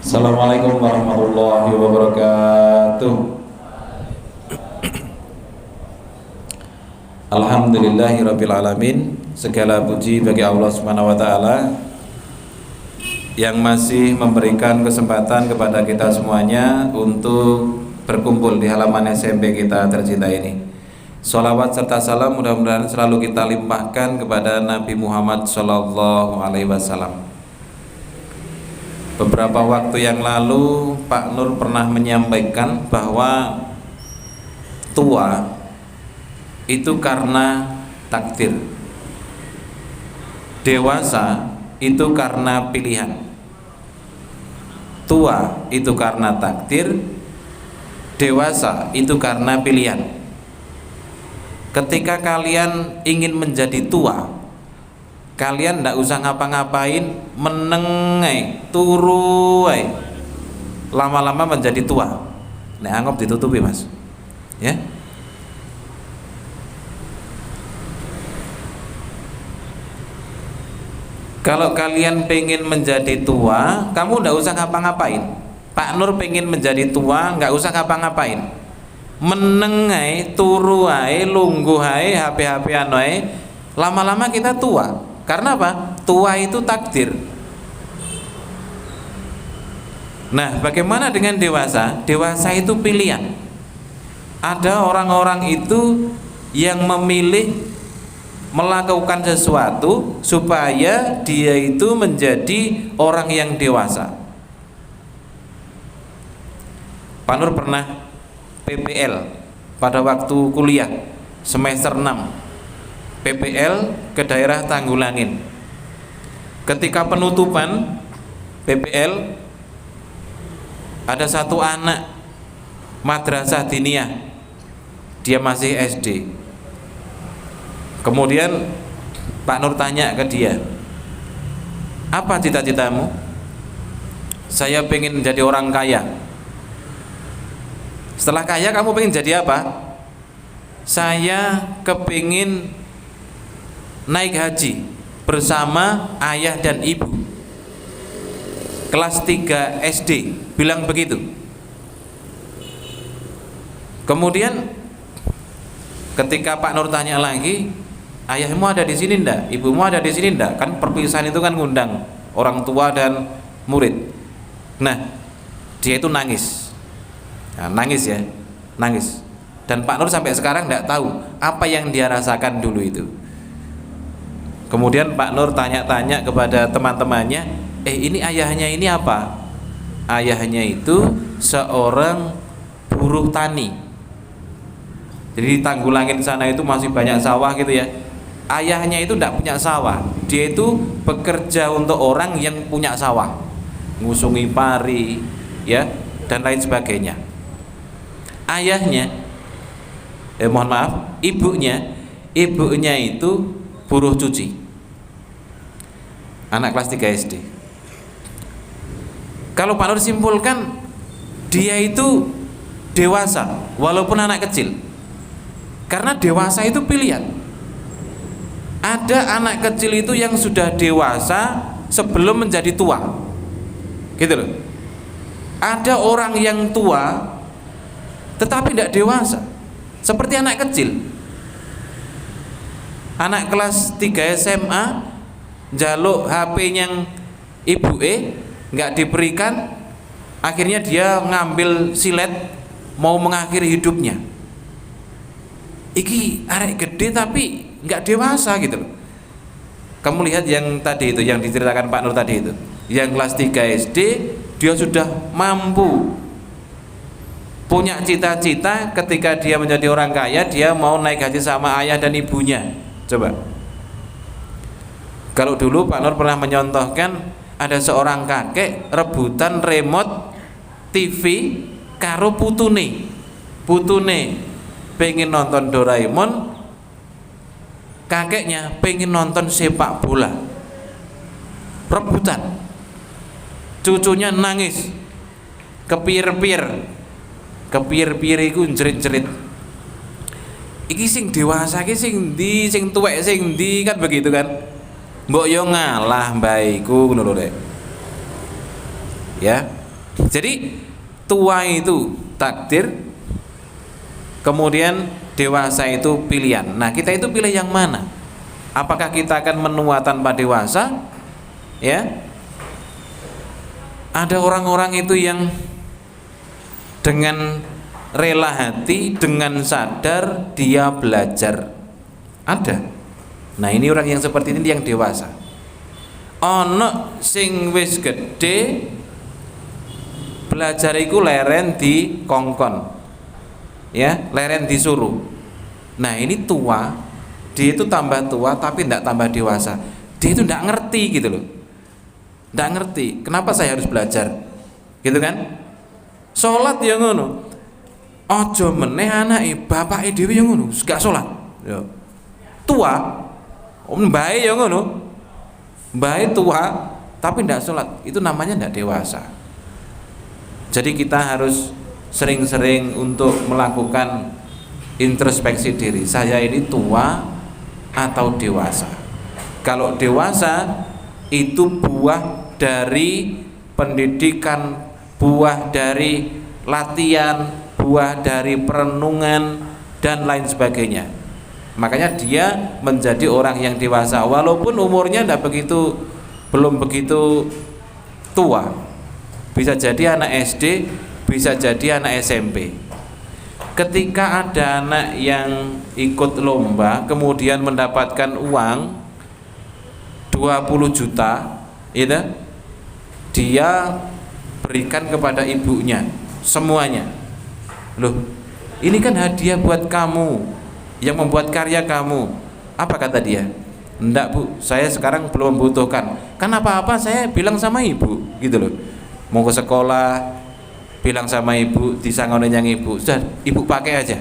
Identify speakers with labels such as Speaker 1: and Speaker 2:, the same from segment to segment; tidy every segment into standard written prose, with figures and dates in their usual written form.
Speaker 1: Assalamualaikum warahmatullahi wabarakatuh. Alhamdulillahirabbil alamin. Segala puji bagi Allah Subhanahu wa taala yang masih memberikan kesempatan kepada kita semuanya untuk berkumpul di halaman SMP kita tercinta ini. Sholawat serta salam mudah-mudahan selalu kita limpahkan kepada Nabi Muhammad Sallallahu Alaihi Wasallam. Beberapa waktu yang lalu Pak Nur pernah menyampaikan bahwa tua itu karena takdir, dewasa itu karena pilihan. Tua itu karena takdir, dewasa itu karena pilihan. Ketika kalian ingin menjadi tua, kalian ndak usah ngapa-ngapain, menengai, turuai, lama-lama menjadi tua. Nek anggap ditutupi mas, ya. Kalau kalian pengen menjadi tua, kamu ndak usah ngapa-ngapain. Pak Nur pengen menjadi tua, nggak usah ngapa-ngapain. Menengai, turuai, lungguhai, HP-HP anoe, lama-lama kita tua. Karena apa? Tua itu takdir. Nah, bagaimana dengan dewasa? Dewasa itu pilihan. Ada orang-orang itu yang memilih melakukan sesuatu supaya dia itu menjadi orang yang dewasa. Pak Nur pernah PPL pada waktu kuliah semester 6. PPL ke daerah Tanggulangin. Ketika penutupan PPL, ada satu anak madrasah diniyah, dia masih SD. Kemudian Pak Nur tanya ke dia, apa cita-citamu? Saya pengen jadi orang kaya. Setelah kaya kamu pengen jadi apa? Saya kepingin naik haji bersama ayah dan ibu. Kelas 3 SD bilang begitu. Kemudian ketika Pak Nur tanya lagi, ayahmu ada di sini ndak? Ibumu ada di sini ndak? Kan perpisahan itu kan ngundang orang tua dan murid. Nah, dia itu nangis. Nah, nangis ya, nangis. Dan Pak Nur sampai sekarang ndak tahu apa yang dia rasakan dulu itu. Kemudian Pak Nur tanya-tanya kepada teman-temannya, ini ayahnya ini apa? Ayahnya itu seorang buruh tani. Jadi di Tanggulangin sana itu masih banyak sawah gitu ya. Ayahnya itu tidak punya sawah. Dia itu bekerja untuk orang yang punya sawah, ngusungi pari, ya, dan lain sebagainya. Ayahnya, mohon maaf, ibunya itu buruh cuci. Anak kelas 3 SD. Kalau Pak Nur simpulkan, dia itu dewasa walaupun anak kecil. Karena dewasa itu pilihan. Ada anak kecil itu yang sudah dewasa sebelum menjadi tua. Gitu loh. Ada orang yang tua tetapi tidak dewasa, seperti anak kecil. Anak kelas 3 SMA jaluk HP yang ibu nggak diberikan, akhirnya dia ngambil silet mau mengakhiri hidupnya. Iki arek gede tapi nggak dewasa gitu loh. Kamu lihat yang tadi itu, yang diceritakan Pak Nur tadi itu, yang kelas 3 SD dia sudah mampu, punya cita-cita ketika dia menjadi orang kaya, dia mau naik haji sama ayah dan ibunya. Coba, kalau dulu Pak Nur pernah menyontohkan ada seorang kakek rebutan remote TV karo putune pengen nonton Doraemon, kakeknya pengen nonton sepak bola, rebutan. Cucunya nangis, kepir-pir iku jerit-jerit. Iki sing dewasa, iki sing ndi, sing tuwek sing ndi, kan begitu kan. Mbok yo ngalah mbaiku ngono lho Rek. Ya. Jadi tua itu takdir, kemudian dewasa itu pilihan. Nah, kita itu pilih yang mana? Apakah kita akan menua tanpa dewasa? Ya. Ada orang-orang itu yang dengan rela hati, dengan sadar dia belajar. Ada. Nah, ini orang yang seperti ini yang dewasa. Ono sing wis gede belajar iku leren di kongkon, ya, leren disuruh. Nah, ini tua, dia itu tambah tua tapi tidak tambah dewasa. Dia itu tidak ngerti gitu loh, tidak ngerti kenapa saya harus belajar, gitu kan? Sholat ya ngono, ojo meneh anake bapake dhewe ya ngono, gak sholat. Ya. Tua, mbae ya ngono, mbae tua tapi tidak sholat, itu namanya tidak dewasa. Jadi kita harus sering-sering untuk melakukan introspeksi diri. Saya ini tua atau dewasa? Kalau dewasa itu buah dari pendidikan, buah dari latihan, buah dari perenungan dan lain sebagainya. Makanya dia menjadi orang yang dewasa walaupun umurnya belum begitu tua. Bisa jadi anak SD, bisa jadi anak SMP. Ketika ada anak yang ikut lomba kemudian mendapatkan uang 20 juta, gitu, dia berikan kepada ibunya semuanya. Loh, ini kan hadiah buat kamu yang membuat karya kamu. Apa kata dia? Enggak bu, saya sekarang belum membutuhkan. Kan apa-apa saya bilang sama ibu, gitu loh. Mau ke sekolah bilang sama ibu, disangonin yang ibu, sudah ibu pakai aja.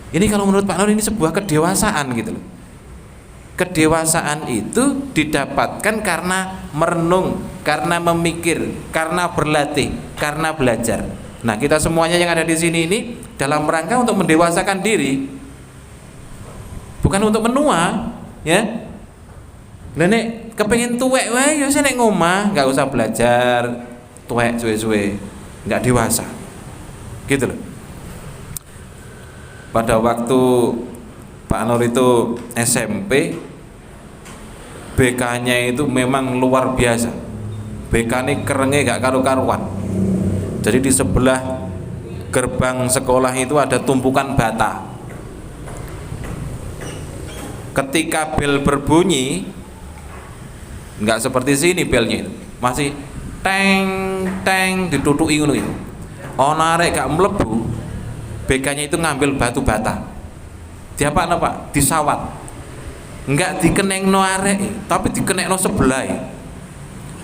Speaker 1: Ini kalau menurut Pak Nur ini sebuah kedewasaan gitu loh. Kedewasaan itu didapatkan karena merenung, karena memikir, karena berlatih, karena belajar. Nah, kita semuanya yang ada di sini ini dalam rangka untuk mendewasakan diri, bukan untuk menua, ya. Nek kepengen tuwek wae ya sing nek ngomah, enggak usah belajar tuwek suwe-suwe, enggak dewasa. Gitu loh. Pada waktu Pak Nur itu SMP, BK-nya itu memang luar biasa. BK-nya kerenge gak karu-karuan. Jadi di sebelah gerbang sekolah itu ada tumpukan bata. Ketika bel berbunyi, nggak seperti sini belnya itu, masih teng teng ditutuki ngono itu. Ana arek gak mlebu, BK-nya itu ngambil batu bata. Diapakno Pak? Disawat. Enggak dikenengno arek, tapi dikenekno sebelah.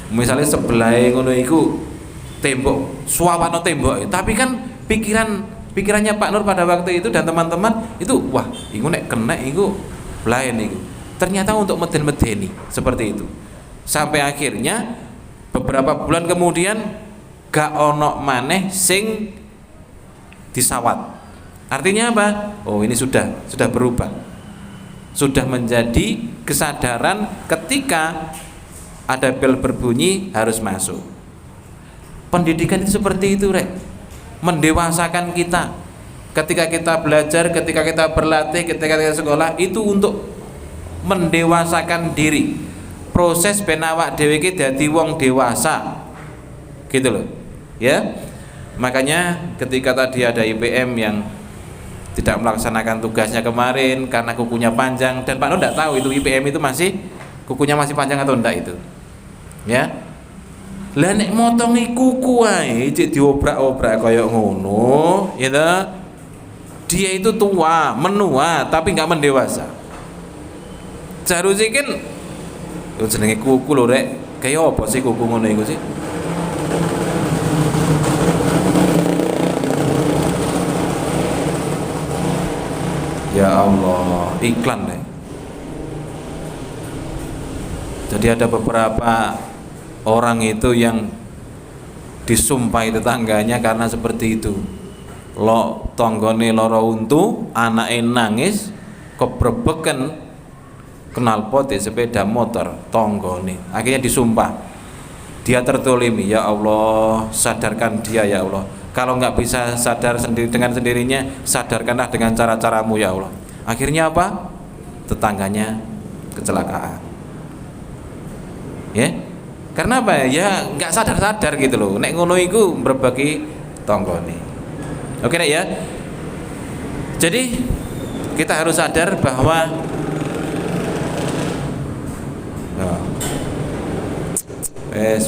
Speaker 1: Misalnya sebelah ngono iku tembok, suawano tembok. Tapi kan pikirannya Pak Nur pada waktu itu dan teman-teman itu, wah, iku nek kenek iku lain iku. Ternyata untuk meden-medeni seperti itu. Sampai akhirnya beberapa bulan kemudian gak ono maneh sing disawat. Artinya apa? Oh, ini sudah berubah. Sudah menjadi kesadaran ketika ada bel berbunyi harus masuk. Pendidikan itu seperti itu, Rek. Mendewasakan kita. Ketika kita belajar, ketika kita berlatih, ketika kita sekolah, itu untuk mendewasakan diri. Proses ben awak dhewe iki dadi wong dewasa. Gitu loh. Ya. Makanya ketika tadi ada IPM yang tidak melaksanakan tugasnya kemarin karena kukunya panjang, dan Pak Nur tidak tahu itu IPM itu kukunya masih panjang atau enggak itu. Ya. Lah nek motongi kuku ae cek diobrak-obrak kaya ngono, gitu. Dia itu tua, menua tapi enggak mendewasa. Seharusnya kan jenenge kuku lho, Rek. Kaya apa sih kuku ngono iku sih? Ya Allah, iklan deh. Jadi ada beberapa orang itu yang disumpahi tetangganya karena seperti itu. Lo tonggone loro untu, anake nangis, kebrebeken knalpot sepeda motor tonggone. Akhirnya disumpah. dia tertolimi, ya Allah sadarkan dia ya Allah. Kalau nggak bisa sadar sendiri dengan sendirinya, sadarkanlah dengan cara-caramu ya Allah. Akhirnya apa? Tetangganya kecelakaan. Ya, karena apa ya? Nggak sadar-sadar gitu loh. Nek ngono iku berbagi tonggone. Oke nek ya. Jadi kita harus sadar bahwa wes.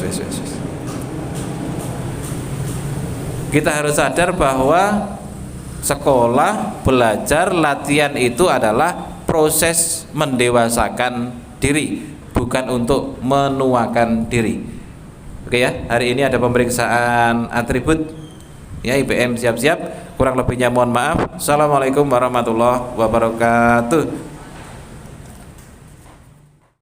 Speaker 1: Kita harus sadar bahwa sekolah, belajar, latihan itu adalah proses mendewasakan diri, bukan untuk menuakan diri. Oke ya, hari ini ada pemeriksaan atribut ya, IPM siap-siap. Kurang lebihnya mohon maaf. Assalamualaikum warahmatullahi wabarakatuh.